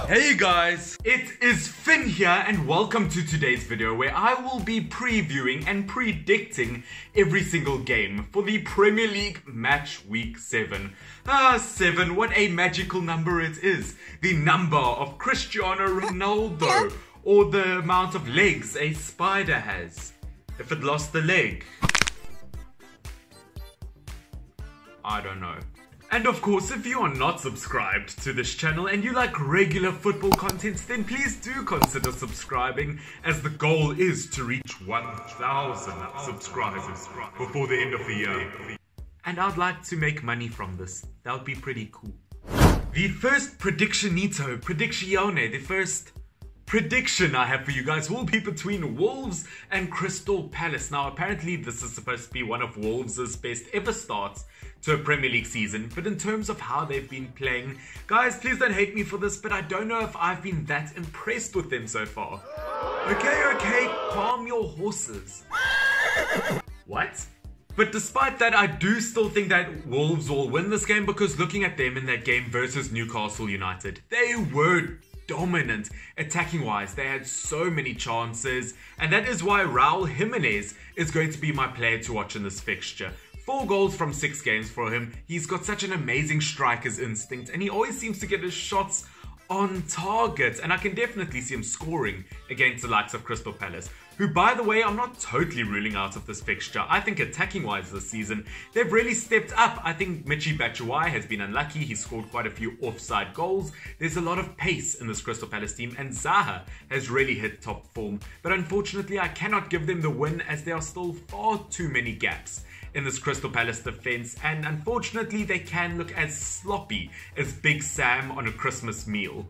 Hey guys, it is Finn here and welcome to today's video where I will be previewing and predicting every single game for the Premier League match week 7. 7, what a magical number it is. The number of Cristiano Ronaldo, or the amount of legs a spider has. If it lost a leg, I don't know. And of course, if you are not subscribed to this channel and you like regular football content, then please do consider subscribing, as the goal is to reach 1,000 subscribers before the end of the year. And I'd like to make money from this. That would be pretty cool. The first prediction I have for you guys will be between Wolves and Crystal Palace. Now, apparently this is supposed to be one of Wolves' best ever starts to a Premier League season, but in terms of how they've been playing, guys, please don't hate me for this, but I don't know if I've been that impressed with them so far. Okay, calm your horses. What? But despite that, I do still think that Wolves will win this game, because looking at them in that game versus Newcastle United, they were dominant attacking wise. They had so many chances, and that is why Raul Jimenez is going to be my player to watch in this fixture. 4 goals from 6 games for him. He's got such an amazing striker's instinct, and he always seems to get his shots on target, and I can definitely see him scoring against the likes of Crystal Palace, who, by the way, I'm not totally ruling out of this fixture. I think attacking wise this season, they've really stepped up. I think Michy Batshuayi has been unlucky. He's scored quite a few offside goals. There's a lot of pace in this Crystal Palace team, and Zaha has really hit top form. But unfortunately, I cannot give them the win, as there are still far too many gaps in this Crystal Palace defense, and unfortunately they can look as sloppy as Big Sam on a Christmas meal.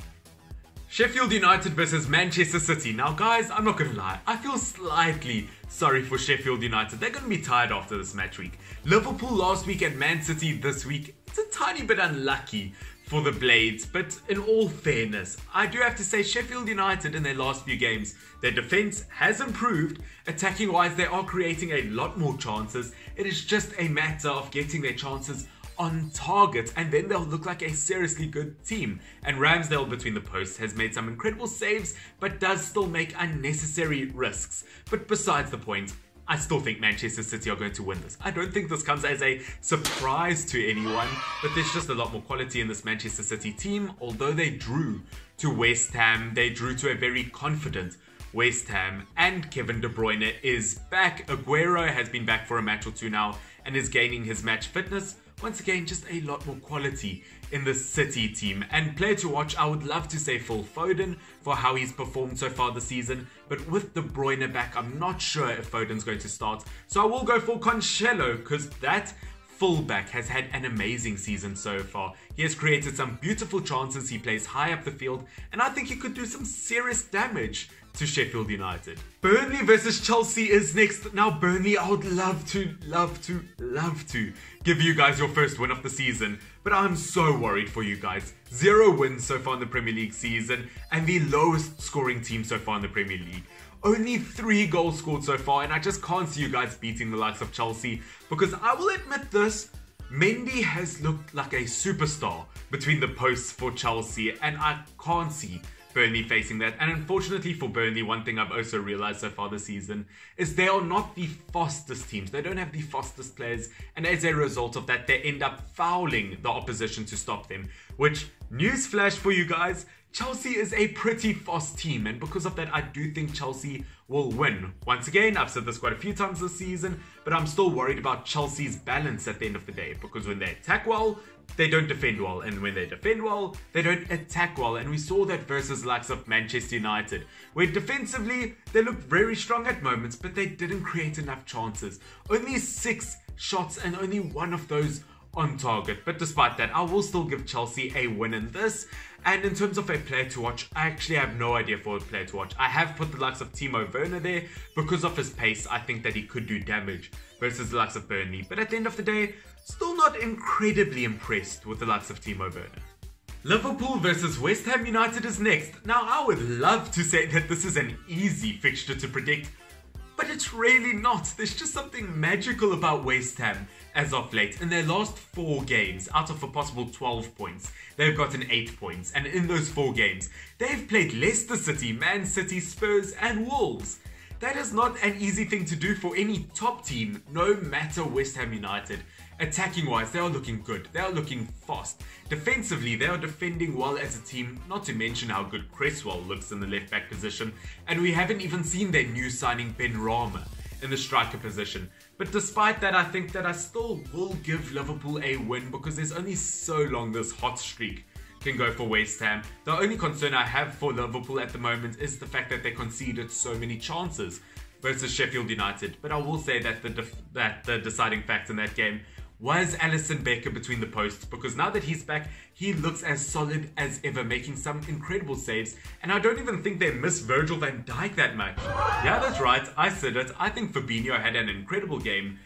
Sheffield United versus Manchester City. Now guys, I'm not gonna lie, I feel slightly sorry for Sheffield United. They're gonna be tired after this match week. Liverpool last week and Man City this week, it's a tiny bit unlucky for the Blades, but in all fairness, I do have to say Sheffield United in their last few games, their defense has improved. Attacking wise, they are creating a lot more chances. It is just a matter of getting their chances on target, and then they'll look like a seriously good team. And Ramsdale between the posts has made some incredible saves, but does still make unnecessary risks. But besides the point, I still think Manchester City are going to win this. I don't think this comes as a surprise to anyone, but there's just a lot more quality in this Manchester City team. Although they drew to West Ham, they drew to a very confident West Ham, and Kevin De Bruyne is back. Aguero has been back for a match or two now and is gaining his match fitness. Once again, just a lot more quality in the City team. And player to watch, I would love to say Phil Foden for how he's performed so far this season. But with De Bruyne back, I'm not sure if Foden's going to start. So I will go for Cancelo, because that fullback has had an amazing season so far. He has created some beautiful chances, he plays high up the field, and I think he could do some serious damage to Sheffield United. Burnley versus Chelsea is next. Now Burnley, I would love to give you guys your first win of the season, but I'm so worried for you guys. 0 wins so far in the Premier League season, and the lowest scoring team so far in the Premier League. Only 3 goals scored so far, and I just can't see you guys beating the likes of Chelsea, because I will admit this, Mendy has looked like a superstar between the posts for Chelsea, and I can't see Burnley facing that. And unfortunately for Burnley, one thing I've also realized so far this season is they are not the fastest teams. They don't have the fastest players, and as a result of that, they end up fouling the opposition to stop them. Which, newsflash for you guys, Chelsea is a pretty fast team, and because of that, I do think Chelsea will win. Once again, I've said this quite a few times this season, but I'm still worried about Chelsea's balance at the end of the day, because when they attack well, they don't defend well, and when they defend well, they don't attack well. And we saw that versus the likes of Manchester United, where defensively they looked very strong at moments, but they didn't create enough chances. Only 6 shots, and only 1 of those on target. But despite that, I will still give Chelsea a win in this. And in terms of a player to watch, I actually have no idea for a player to watch. I have put the likes of Timo Werner there because of his pace. I think that he could do damage versus the likes of Burnley. But at the end of the day, still not incredibly impressed with the likes of Timo Werner. Liverpool versus West Ham United is next. Now, I would love to say that this is an easy fixture to predict, But it's really not. There's just something magical about West Ham as of late. In their last 4 games, out of a possible 12 points, they've gotten 8 points. And in those 4 games, they've played Leicester City, Man City, Spurs and Wolves. That is not an easy thing to do for any top team, no matter West Ham United. Attacking wise, they are looking good. They are looking fast. Defensively, they are defending well as a team, not to mention how good Cresswell looks in the left back position. And we haven't even seen their new signing Ben Rama in the striker position. But despite that, I think that I still will give Liverpool a win because there's only so long this hot streak can go for West Ham. The only concern I have for Liverpool at the moment is the fact that they conceded so many chances versus Sheffield United. But I will say that the deciding factor in that game was Alisson Becker between the posts, because now that he's back, he looks as solid as ever, making some incredible saves. And I don't even think they miss Virgil van Dijk that much. Yeah, that's right, I said it. I think Fabinho had an incredible game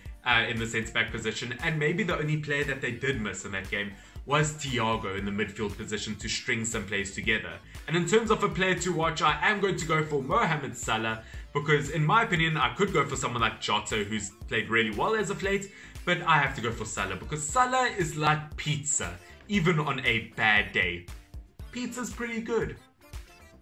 in the centre-back position, and maybe the only player that they did miss in that game was Thiago in the midfield position to string some plays together. And in terms of a player to watch, I am going to go for Mohamed Salah, because in my opinion, I could go for someone like Jota, who's played really well as of late, but I have to go for Salah, because Salah is like pizza, even on a bad day. Pizza's pretty good.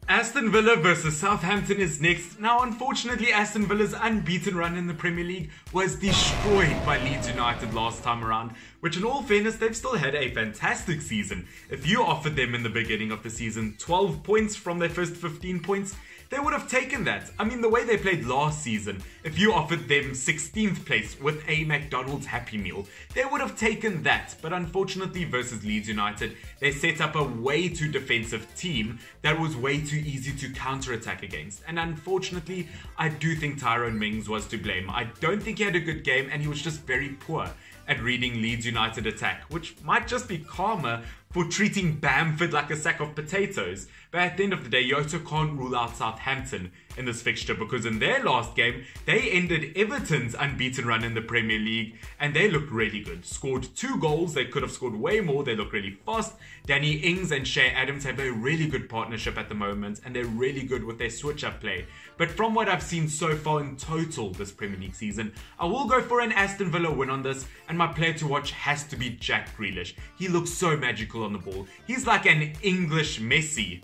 Aston Villa versus Southampton is next. Now, unfortunately, Aston Villa's unbeaten run in the Premier League was destroyed by Leeds United last time around, which in all fairness, they've still had a fantastic season. If you offered them in the beginning of the season 12 points from their first 15 points, they would have taken that. I mean, the way they played last season, if you offered them 16th place with a McDonald's Happy Meal, they would have taken that. But unfortunately, versus Leeds United, they set up a way too defensive team that was way too easy to counter-attack against. And unfortunately, I do think Tyrone Mings was to blame. I don't think he had a good game, and he was just very poor at reading Leeds United attack, which might just be karma for treating Bamford like a sack of potatoes. But at the end of the day, Yota can't rule out Southampton in this fixture, because in their last game, they ended Everton's unbeaten run in the Premier League, and they looked really good. Scored 2 goals, they could have scored way more, they look really fast. Danny Ings and Shea Adams have a really good partnership at the moment, and they're really good with their switch-up play. But from what I've seen so far in total this Premier League season, I will go for an Aston Villa win on this, and my player to watch has to be Jack Grealish. He looks so magical on the ball. He's like an English Messi.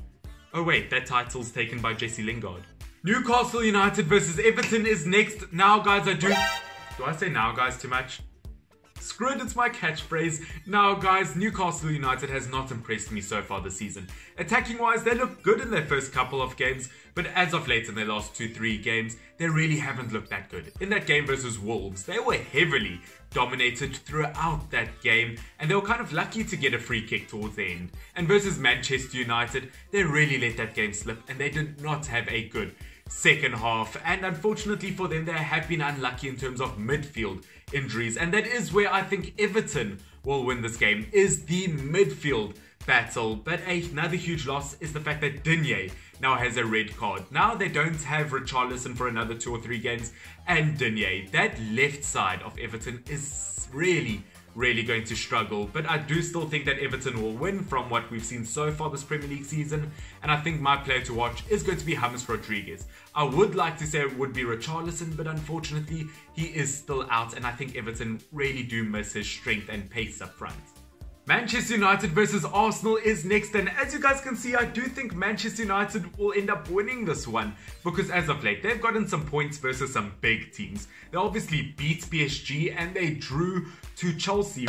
Oh wait, that title's taken by Jesse Lingard. Newcastle United versus Everton is next. Now guys, do I say now guys too much? Screw it, it's my catchphrase. Now guys, Newcastle United has not impressed me so far this season. Attacking wise, they look good in their first couple of games, but as of late in their last 2-3 games, they really haven't looked that good. In that game versus Wolves, they were heavily dominated throughout that game, and they were kind of lucky to get a free kick towards the end. And versus Manchester United, they really let that game slip, and they did not have a good second half. And unfortunately for them, they have been unlucky in terms of midfield injuries, and that is where I think Everton will win this game, is the midfield battle. But another huge loss is the fact that Digne now has a red card. Now they don't have Richarlison for another 2 or 3 games, and Digne, that left side of Everton is really going to struggle. But I do still think that Everton will win from what we've seen so far this Premier League season, and I think my player to watch is going to be James Rodriguez. I would like to say it would be Richarlison, but unfortunately he is still out, and I think Everton really do miss his strength and pace up front. Manchester United versus Arsenal is next, and as you guys can see, I do think Manchester United will end up winning this one, because as of late, they've gotten some points versus some big teams. They obviously beat PSG and they drew to Chelsea.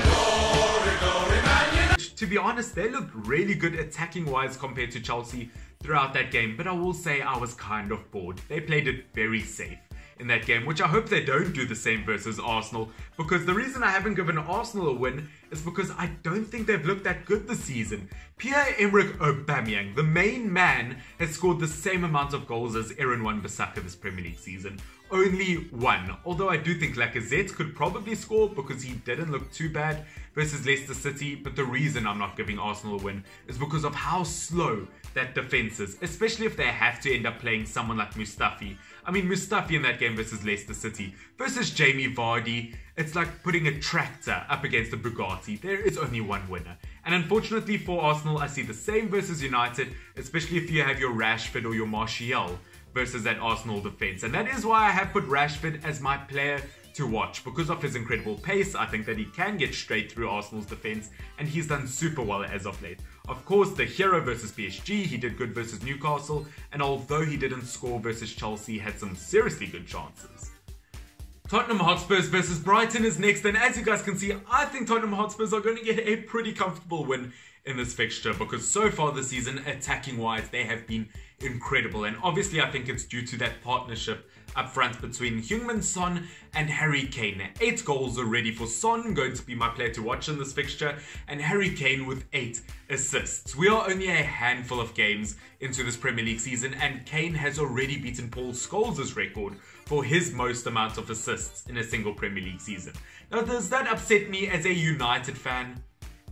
Which, to be honest, they looked really good attacking wise compared to Chelsea throughout that game, but I will say I was kind of bored. They played it very safe in that game, which I hope they don't do the same versus Arsenal, because the reason I haven't given Arsenal a win is because I don't think they've looked that good this season. Pierre-Emerick Aubameyang, the main man, has scored the same amount of goals as Aaron Wan-Bissaka this Premier League season. Only 1. Although I do think Lacazette could probably score because he didn't look too bad versus Leicester City, but the reason I'm not giving Arsenal a win is because of how slow that defense is, especially if they have to end up playing someone like Mustafi. I mean, Mustafi in that game versus Leicester City versus Jamie Vardy, it's like putting a tractor up against a Bugatti. There is only one winner. And unfortunately for Arsenal, I see the same versus United, especially if you have your Rashford or your Martial versus that Arsenal defense. And that is why I have put Rashford as my player to watch. Because of his incredible pace, I think that he can get straight through Arsenal's defense, and he's done super well as of late. Of course, the hero versus PSG, he did good versus Newcastle, and although he didn't score versus Chelsea, he had some seriously good chances. Tottenham Hotspurs versus Brighton is next, and as you guys can see, I think Tottenham Hotspurs are going to get a pretty comfortable win in this fixture, because so far this season, attacking-wise, they have been incredible. And obviously, I think it's due to that partnership up front between Heung-min Son and Harry Kane. 8 goals already for Son, going to be my player to watch in this fixture, and Harry Kane with 8 assists. We are only a handful of games into this Premier League season, and Kane has already beaten Paul Scholes' record for his most amount of assists in a single Premier League season. Now, does that upset me as a United fan?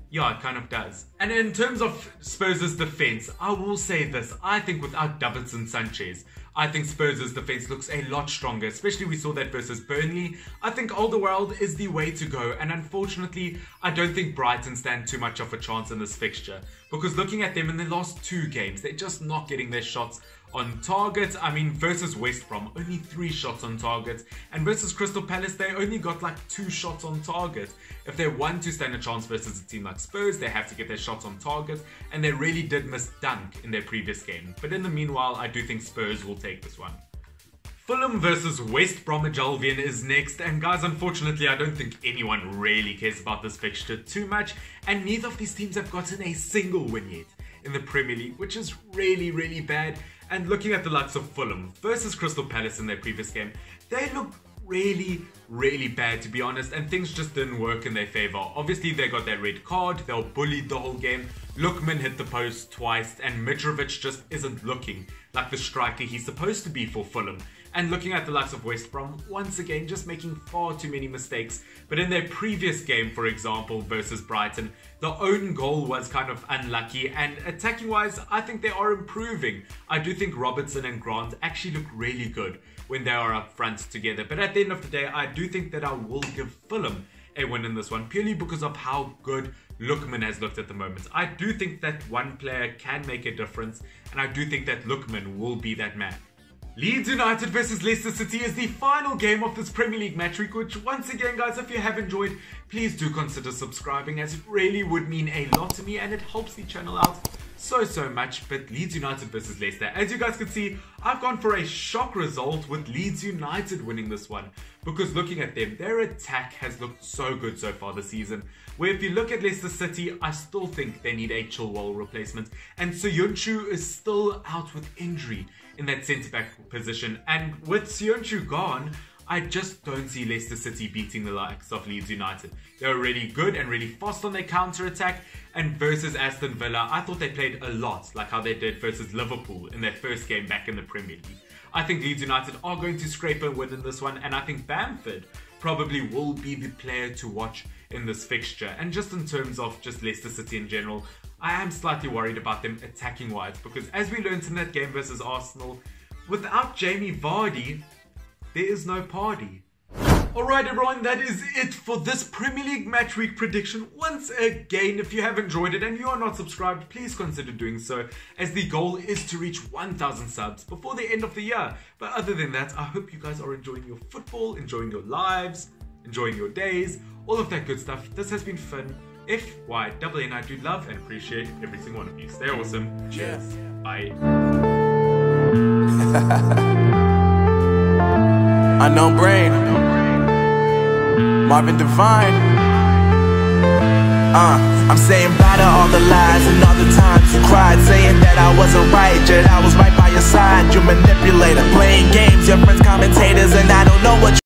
Yeah, it kind of does. And in terms of Spurs' defense, I will say this. I think without Davinson Sanchez, I think Spurs' defense looks a lot stronger, especially we saw that versus Burnley. I think Alderweireld is the way to go, and unfortunately, I don't think Brighton stand too much of a chance in this fixture, because looking at them in the last 2 games, they're just not getting their shots on target. I mean, versus West Brom, only 3 shots on target, and versus Crystal Palace, they only got like 2 shots on target. If they want to stand a chance versus a team like Spurs, they have to get their shots on target, and they really did miss Dunk in their previous game. But in the meanwhile, I do think Spurs will take this one. Fulham versus West Bromwich Albion is next, and guys, unfortunately, I don't think anyone really cares about this fixture too much, and neither of these teams have gotten a single win yet in the Premier League, which is really, really bad. And looking at the likes of Fulham versus Crystal Palace in their previous game, they look really, really bad, to be honest, and things just didn't work in their favour. Obviously, they got that red card, they were bullied the whole game, Lookman hit the post twice, and Mitrovic just isn't looking like the striker he's supposed to be for Fulham. And looking at the likes of West Brom, once again, just making far too many mistakes. But in their previous game, for example, versus Brighton, the own goal was kind of unlucky, and attacking-wise, I think they are improving. I do think Robertson and Grant actually look really good when they are up front together. But at the end of the day, I do think that I will give Fulham a win in this one, purely because of how good Lookman has looked at the moment. I do think that one player can make a difference, and I do think that Lookman will be that man. Leeds United versus Leicester City is the final game of this Premier League match week, which once again, guys, if you have enjoyed, please do consider subscribing, as it really would mean a lot to me and it helps the channel out so much. But Leeds United versus Leicester, as you guys can see, I've gone for a shock result with Leeds United winning this one, because looking at them, their attack has looked so good so far this season, where if you look at Leicester City, I still think they need a Chilwell replacement, and Soyuncu is still out with injury in that centre-back position, and with Soyuncu gone, I just don't see Leicester City beating the likes of Leeds United. They're really good and really fast on their counter-attack, and versus Aston Villa, I thought they played a lot like how they did versus Liverpool in their first game back in the Premier League. I think Leeds United are going to scrape a win in this one, and I think Bamford probably will be the player to watch in this fixture. And just in terms of just Leicester City in general, I am slightly worried about them attacking-wise, because as we learned in that game versus Arsenal, without Jamie Vardy, there is no party. Alright everyone, that is it for this Premier League match week prediction. Once again, if you have enjoyed it and you are not subscribed, please consider doing so, as the goal is to reach 1,000 subs before the end of the year. But other than that, I hope you guys are enjoying your football, enjoying your lives, enjoying your days, all of that good stuff. This has been fun. FYWN, I do love and appreciate every single one of you. Stay awesome. Cheers. Bye. Unknown Brain, Marvin Devine. I'm saying bye to all the lies and all the times you cried, saying that I wasn't right, yet I was right by your side. You manipulator, playing games, your friends commentators, and I don't know what you